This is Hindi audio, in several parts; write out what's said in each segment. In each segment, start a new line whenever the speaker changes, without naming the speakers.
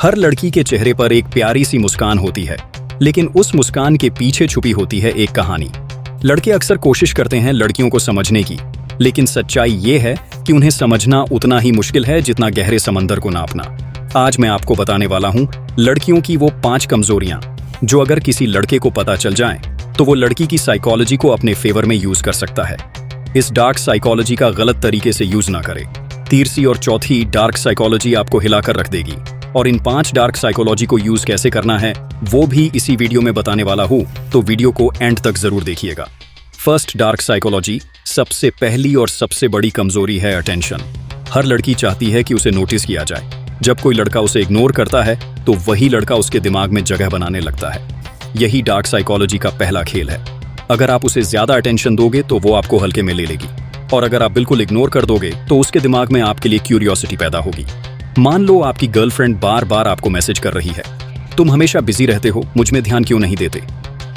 हर लड़की के चेहरे पर एक प्यारी सी मुस्कान होती है, लेकिन उस मुस्कान के पीछे छुपी होती है एक कहानी। लड़के अक्सर कोशिश करते हैं लड़कियों को समझने की, लेकिन सच्चाई ये है कि उन्हें समझना उतना ही मुश्किल है जितना गहरे समंदर को नापना। आज मैं आपको बताने वाला हूँ लड़कियों की वो 5 कमजोरियां जो अगर किसी लड़के को पता चल जाएं, तो वो लड़की की साइकोलॉजी को अपने फेवर में यूज कर सकता है। इस डार्क साइकोलॉजी का गलत तरीके से यूज ना करें। तीसरी और चौथी डार्क साइकोलॉजी आपको हिलाकर रख देगी, और इन 5 डार्क साइकोलॉजी को यूज कैसे करना है वो भी इसी वीडियो में बताने वाला हूँ, तो वीडियो को एंड तक जरूर देखिएगा। फर्स्ट डार्क साइकोलॉजी, सबसे पहली और सबसे बड़ी कमजोरी है अटेंशन। हर लड़की चाहती है कि उसे नोटिस किया जाए। जब कोई लड़का उसे इग्नोर करता है तो वही लड़का उसके दिमाग में जगह बनाने लगता है। यही डार्क साइकोलॉजी का पहला खेल है। अगर आप उसे ज्यादा अटेंशन दोगे तो वो आपको हल्के में ले लेगी, और अगर आप बिल्कुल इग्नोर कर दोगे तो उसके दिमाग में आपके लिए क्यूरियोसिटी पैदा होगी। मान लो आपकी गर्लफ्रेंड बार बार आपको मैसेज कर रही है, तुम हमेशा बिजी रहते हो, मुझ में ध्यान क्यों नहीं देते।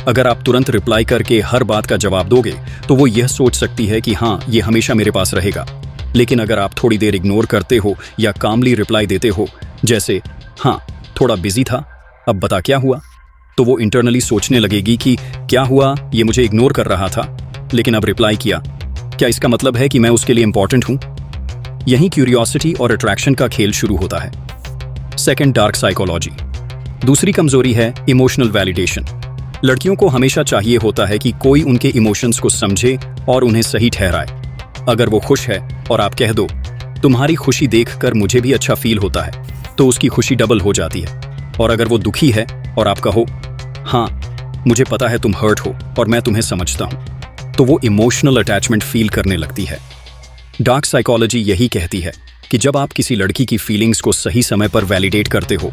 अगर आप तुरंत रिप्लाई करके हर बात का जवाब दोगे तो वो यह सोच सकती है कि हाँ, ये हमेशा मेरे पास रहेगा। लेकिन अगर आप थोड़ी देर इग्नोर करते हो या कामली रिप्लाई देते हो, जैसे हाँ थोड़ा बिजी था, अब बता क्या हुआ, तो वो इंटरनली सोचने लगेगी कि क्या हुआ, ये मुझे इग्नोर कर रहा था लेकिन अब रिप्लाई किया, क्या इसका मतलब है कि मैं उसके लिए इंपॉर्टेंट हूं। यही क्यूरियोसिटी और अट्रैक्शन का खेल शुरू होता है। सेकंड डार्क साइकोलॉजी, दूसरी कमजोरी है इमोशनल वैलिडेशन। लड़कियों को हमेशा चाहिए होता है कि कोई उनके इमोशंस को समझे और उन्हें सही ठहराए। अगर वो खुश है और आप कह दो तुम्हारी खुशी देखकर मुझे भी अच्छा फील होता है, तो उसकी खुशी डबल हो जाती है। और अगर वो दुखी है और आप कहो हाँ मुझे पता है तुम हर्ट हो और मैं तुम्हें समझता हूं, तो वो इमोशनल अटैचमेंट फील करने लगती है। डार्क साइकोलॉजी यही कहती है कि जब आप किसी लड़की की फीलिंग्स को सही समय पर वैलिडेट करते हो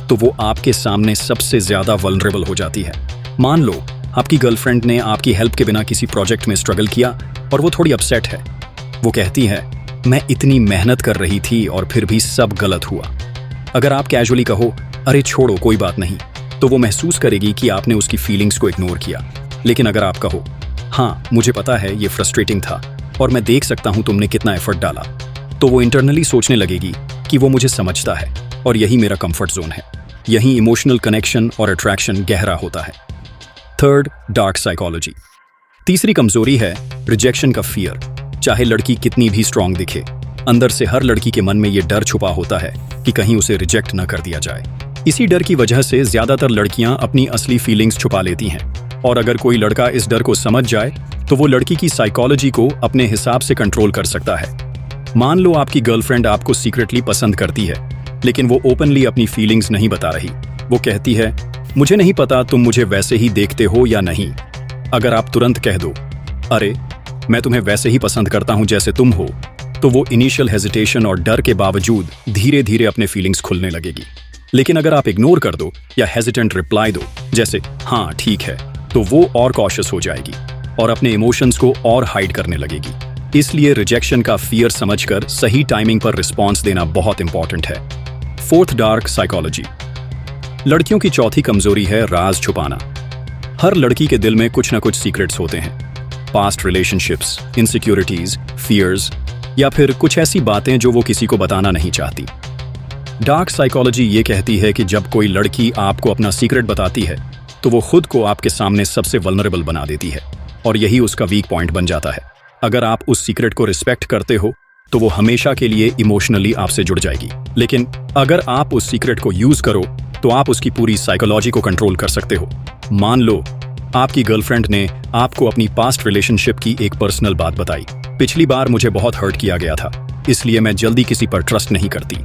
तो वो आपके सामने सबसे ज्यादा वल्नरेबल हो जाती है। मान लो आपकी गर्लफ्रेंड ने आपकी हेल्प के बिना किसी प्रोजेक्ट में स्ट्रगल किया और वो थोड़ी अपसेट है। वो कहती है मैं इतनी मेहनत कर रही थी और फिर भी सब गलत हुआ। अगर आप कैजुअली कहो अरे छोड़ो कोई बात नहीं, तो वो महसूस करेगी कि आपने उसकी फीलिंग्स को इग्नोर किया। लेकिन अगर आप कहो हाँ मुझे पता है ये फ्रस्ट्रेटिंग था और मैं देख सकता हूं तुमने कितना एफर्ट डाला, तो वो इंटरनली सोचने लगेगी कि वो मुझे समझता है और यही मेरा कंफर्ट जोन है। यही इमोशनल कनेक्शन और अट्रैक्शन गहरा होता है। थर्ड डार्क साइकोलॉजी, तीसरी कमजोरी है रिजेक्शन का फियर। चाहे लड़की कितनी भी स्ट्रांग दिखे, अंदर से हर लड़की के मन में ये डर छुपा होता है कि कहीं उसे रिजेक्ट न कर दिया जाए। इसी डर की वजह से ज्यादातर लड़कियां अपनी असली फीलिंग्स छुपा लेती हैं, और अगर कोई लड़का इस डर को समझ जाए तो वो लड़की की साइकोलॉजी को अपने हिसाब से कंट्रोल कर सकता है। मान लो आपकी गर्लफ्रेंड आपको सीक्रेटली पसंद करती है, लेकिन वो ओपनली अपनी फीलिंग्स नहीं बता रही। वो कहती है मुझे नहीं पता तुम मुझे वैसे ही देखते हो या नहीं। अगर आप तुरंत कह दो अरे मैं तुम्हें वैसे ही पसंद करता हूं जैसे तुम हो, तो वो इनिशियल हेजिटेशन और डर के बावजूद धीरे धीरे अपने फीलिंग्स खुलने लगेगी। लेकिन अगर आप इग्नोर कर दो या हेजिटेंट रिप्लाई दो जैसे हाँ ठीक है, तो वो और कॉशियस हो जाएगी और अपने इमोशंस को और हाइड करने लगेगी। इसलिए रिजेक्शन का फियर समझकर सही टाइमिंग पर रिस्पॉन्स देना बहुत इंपॉर्टेंट है। फोर्थ डार्क साइकोलॉजी, लड़कियों की चौथी कमजोरी है राज छुपाना। हर लड़की के दिल में कुछ ना कुछ सीक्रेट्स होते हैं। पास्ट रिलेशनशिप्स, इनसिक्योरिटीज, फियर्स, या फिर कुछ ऐसी बातें जो वो किसी को बताना नहीं चाहती। डार्क साइकोलॉजी ये कहती है कि जब कोई लड़की आपको अपना सीक्रेट बताती है तो वो खुद को आपके सामने सबसे वल्नरेबल बना देती है, और यही उसका वीक पॉइंट बन जाता है। अगर आप उस सीक्रेट को रिस्पेक्ट करते हो तो वो हमेशा के लिए इमोशनली आपसे जुड़ जाएगी। लेकिन अगर आप उस सीक्रेट को यूज करो तो आप उसकी पूरी साइकोलॉजी को कंट्रोल कर सकते हो। मान लो आपकी गर्लफ्रेंड ने आपको अपनी पास्ट रिलेशनशिप की एक पर्सनल बात बताई। पिछली बार मुझे बहुत हर्ट किया गया था, इसलिए मैं जल्दी किसी पर ट्रस्ट नहीं करती।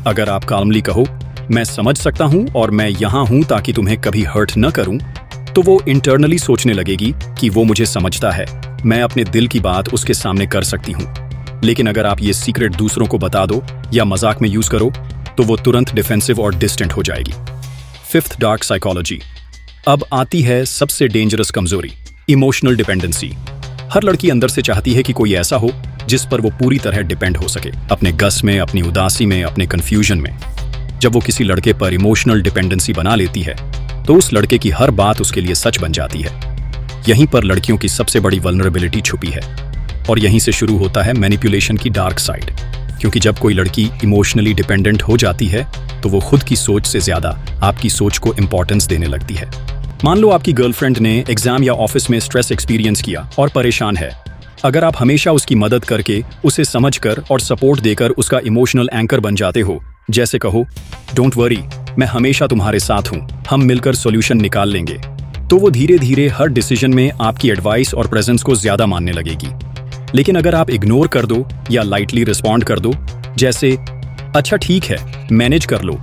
अगर आप काल्मली कहो मैं समझ सकता हूं और मैं यहां हूं ताकि तुम्हें कभी हर्ट न करूं, तो वो इंटरनली सोचने लगेगी कि वो मुझे समझता है, मैं अपने दिल की बात उसके सामने कर सकती हूं। लेकिन अगर आप ये सीक्रेट दूसरों को बता दो या मजाक में यूज करो तो वो तुरंत डिफेंसिव और डिस्टेंट हो जाएगी। फिफ्थ डार्क साइकोलॉजी, अब आती है सबसे डेंजरस कमजोरी, इमोशनल डिपेंडेंसी। हर लड़की अंदर से चाहती है कि कोई ऐसा हो जिस पर वो पूरी तरह डिपेंड हो सके, अपने गस में, अपनी उदासी में, अपने कंफ्यूजन में। जब वो किसी लड़के पर इमोशनल डिपेंडेंसी बना लेती है तो उस लड़के की हर बात उसके लिए सच बन जाती है। यहीं पर लड़कियों की सबसे बड़ी वल्नरेबिलिटी छुपी है, और यहीं से शुरू होता है मैनिपुलेशन की डार्क साइड। क्योंकि जब कोई लड़की इमोशनली डिपेंडेंट हो जाती है तो वो खुद की सोच से ज्यादा आपकी सोच को इंपॉर्टेंस देने लगती है। मान लो आपकी गर्लफ्रेंड ने एग्जाम या ऑफिस में स्ट्रेस एक्सपीरियंस किया और परेशान है। अगर आप हमेशा उसकी मदद करके, उसे समझकर और सपोर्ट देकर उसका इमोशनल एंकर बन जाते हो, जैसे कहो डोंट वरी, मैं हमेशा तुम्हारे साथ हूं, हम मिलकर सॉल्यूशन निकाल लेंगे, तो वो धीरे धीरे हर डिसीजन में आपकी एडवाइस और प्रेजेंस को ज्यादा मानने लगेगी। लेकिन अगर आप इग्नोर कर दो या लाइटली रिस्पॉन्ड कर दो, जैसे अच्छा ठीक है मैनेज कर लो,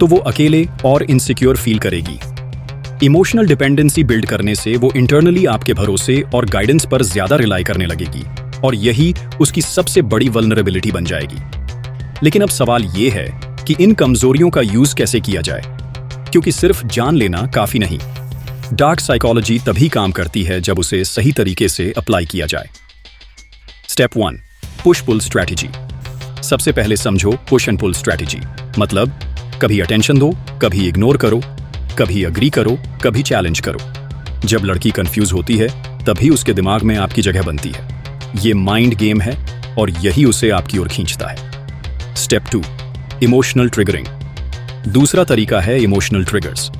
तो वो अकेले और इनसिक्योर फील करेगी। इमोशनल डिपेंडेंसी बिल्ड करने से वो इंटरनली आपके भरोसे और गाइडेंस पर ज्यादा रिलाई करने लगेगी और यही उसकी सबसे बड़ी वल्नरेबिलिटी बन जाएगी। लेकिन अब सवाल ये है कि इन कमजोरियों का यूज कैसे किया जाए, क्योंकि सिर्फ जान लेना काफी नहीं। डार्क साइकोलॉजी तभी काम करती है जब उसे सही तरीके से अप्लाई किया जाए। Step 1, push pull strategy. सबसे पहले समझो पुश एंड पुल स्ट्रैटेजी, मतलब कभी अटेंशन दो, कभी इग्नोर करो, कभी अग्री करो, कभी चैलेंज करो। जब लड़की कंफ्यूज होती है तभी उसके दिमाग में आपकी जगह बनती है। ये माइंड गेम है और यही उसे आपकी ओर खींचता है। Step 2, emotional triggering. दूसरा तरीका है इमोशनल ट्रिगर्स।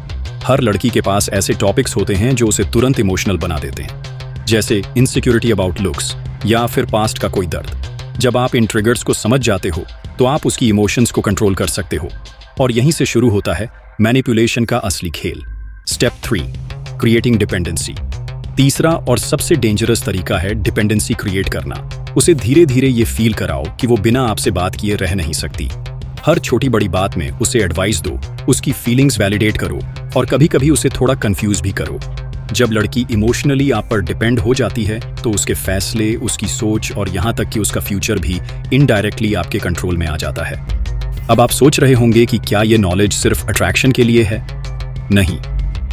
हर लड़की के पास ऐसे टॉपिक्स होते हैं जो उसे तुरंत इमोशनल बना देते हैं, जैसे इनसिक्योरिटी अबाउट लुक्स या फिर पास्ट का कोई दर्द। जब आप इन ट्रिगर्स को समझ जाते हो तो आप उसकी इमोशंस को कंट्रोल कर सकते हो और यहीं से शुरू होता है मैनिपुलेशन का असली खेल। Step 3, creating dependency. तीसरा और सबसे डेंजरस तरीका है डिपेंडेंसी क्रिएट करना। उसे धीरे धीरे ये फील कराओ कि वो बिना आपसे बात किए रह नहीं सकती। हर छोटी बड़ी बात में उसे एडवाइस दो, उसकी फीलिंग्स वैलिडेट करो और कभी कभी उसे थोड़ा कंफ्यूज भी करो। जब लड़की इमोशनली आप पर डिपेंड हो जाती है तो उसके फैसले, उसकी सोच और यहाँ तक कि उसका फ्यूचर भी इनडायरेक्टली आपके कंट्रोल में आ जाता है। अब आप सोच रहे होंगे कि क्या ये नॉलेज सिर्फ अट्रैक्शन के लिए है? नहीं,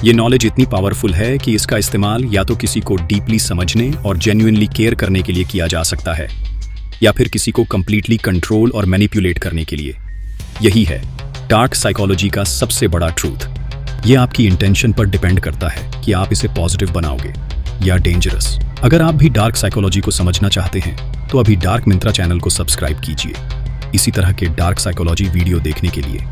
ये नॉलेज इतनी पावरफुल है कि इसका इस्तेमाल या तो किसी को डीपली समझने और जेन्युइनली केयर करने के लिए किया जा सकता है या फिर किसी को कंप्लीटली कंट्रोल और मैनिपुलेट करने के लिए। यही है डार्क साइकोलॉजी का सबसे बड़ा ट्रूथ। ये आपकी इंटेंशन पर डिपेंड करता है कि आप इसे पॉजिटिव बनाओगे या डेंजरस। अगर आप भी डार्क साइकोलॉजी को समझना चाहते हैं तो अभी डार्क मिंत्रा चैनल को सब्सक्राइब कीजिए इसी तरह के डार्क साइकोलॉजी वीडियो देखने के लिए।